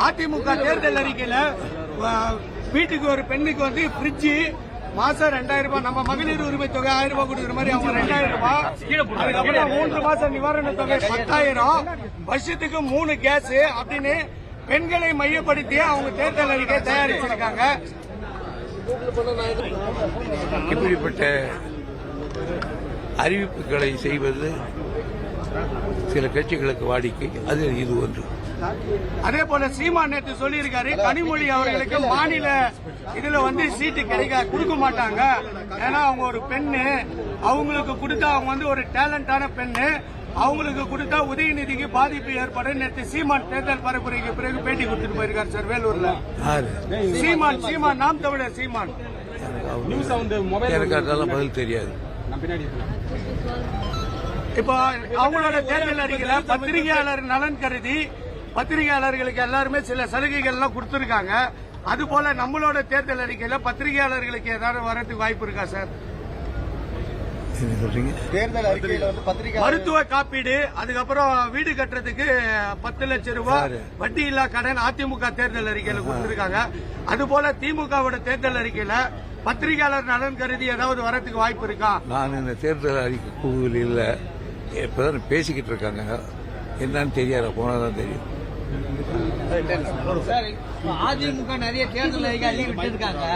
அதிமுக தேர்தல் அறிக்கையில வீட்டுக்கு ஒரு பெண்ணுக்கு வந்து பிரிட்ஜ் மாசம் 2000 ரூபாய், நம்ம மகளிர் உரிமை தொகை 1000 ரூபாய் கொடுக்குற மாதிரி அவங்க 2000 ரூபாய், அதுக்கப்புறம் 3 மாசம் நிவாரண தொகை 10,000, வருஷத்துக்கு 3 கேஸ் அப்படின்னு பெண்களை மையப்படுத்தி அவங்க தேர்தல் அறிக்கை தயாரிச்சிருக்காங்க. இப்படிப்பட்ட அறிவிப்புகளை செய்வது சில கட்சிகளுக்கு வாடிக்கை, அது இது ஒன்று. அதே போல சீமான் நேற்று சொல்லியிருக்காரு, கனிமொழி அவர்களுக்கு மாநில இதுல வந்து சீட்டு கொடுக்க மாட்டாங்க, ஏன்னா அவங்க ஒரு பெண்ணு, அவங்களுக்கு கொடுத்தா அவங்க வந்து ஒரு டேலண்டான பெண்ணு, அவங்களுக்கு கொடுத்தா உதயநிதிக்கு பாதிப்பு ஏற்படும். நேற்று சீமான் தேர்தல் பரப்புரைக்கு பிறகு பேட்டி கொடுத்துட்டு போயிருக்காரு சார் வேலூர்ல. சீமான் நாம் தமிழர் சீமான். எனக்கு அதெல்லாம் பதில் தெரியாது. இப்போ அவங்களோட தேர்தல் அறிக்கையில பத்திரிகையாளர் நலன் கருதி பத்திரிகையாளர்களுக்கு எல்லாருமே சில சலுகைகள் எல்லாம் கொடுத்திருக்காங்க. அதுபோல நம்மளோட தேர்தல் அறிக்கையில பத்திரிகையாளர்களுக்கு ஏதாவது வரதுக்கு வாய்ப்பு இருக்கா சார்? தேர்தல் அறிக்கையில வந்து மருத்துவ காப்பீடு, அதுக்கப்புறம் வீடு கட்டுறதுக்கு 10 லட்சம் ரூபாய் வட்டி இல்லா கடன் அதிமுக தேர்தல் அறிக்கையில கொடுத்திருக்காங்க. அதுபோல திமுகவோட தேர்தல் அறிக்கையில பத்திரிகையாளர் நலன் கருதி ஏதாவது வரதுக்கு வாய்ப்பு இருக்கா? நான் இந்த தேர்தல் அறிக்கை குழுவில் இல்ல, இப்பதான் பேசிக்கிட்டு இருக்காங்க, என்னன்னு தெரியாது, போனதான் தெரியும். அதிமுக நிறைய தேர்தல் அறிக்கை வெளியிட்டு இருக்காங்க,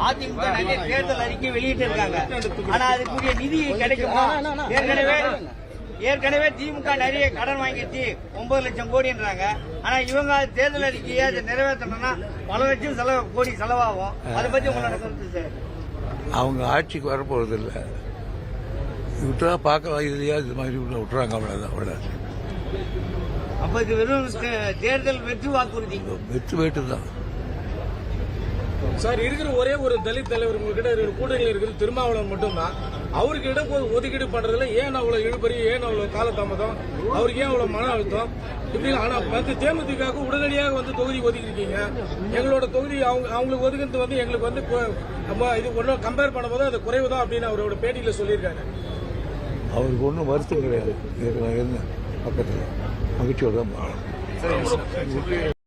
அதிமுக நிறைய தேர்தல் அறிக்கை வெளியிட்டு இருக்காங்க, ஆனா அதுக்குரிய நிதி கிடைக்குமா? ஏற்கனவே திமுக நிறைய கடன் வாங்கிச்சு 9 லட்சம் கோடின்றாங்க, ஆனா இவங்க தேர்தல் அறிக்கையை அதை நிறைவேற்றணும்னா பல லட்சம் கோடி செலவாகும். அதை பத்தி உங்களோட கருத்து சார்? அவங்க ஆட்சிக்கு வரப்போறது இல்லை, விட்டுறா பார்க்கலாம், இதுலயா இது மாதிரி விட்டுறாங்க, அவ்வளவுதான். அப்ப இது வெறும் தேர்தல் வெற்றி வாக்குறுதி, வெற்றி வேட்டு தான் சார். இருக்கிற ஒரே ஒரு தலித் தலைவர் உங்ககிட்ட கூட்டணியில் இருக்கிறது திருமாவளவன் மட்டும்தான். அவருக்கு இடம் ஒதுக்கீடு பண்றதுல ஏன் அவ்வளவு இழுபறி, ஏன் அவ்வளவு காலதாமதம், அவருக்கு ஏன் அவ்வளவு மன அழுத்தம் இப்படி? ஆனா தேமுதிக உடனடியாக வந்து தொகுதி ஒதுக்கிருக்கீங்க. எங்களோட தொகுதி அவங்களுக்கு ஒதுக்கிறது வந்து எங்களுக்கு வந்து இது ஒன்னும் கம்பேர் பண்ணும்போது அது குறைவு தான் அப்படின்னு அவரோட பேட்டியில சொல்லியிருக்காங்க. அவருக்கு ஒன்றும் வருத்தம் கிடையாது, பக்கத்தில் மகிழ்ச்சியோட தான்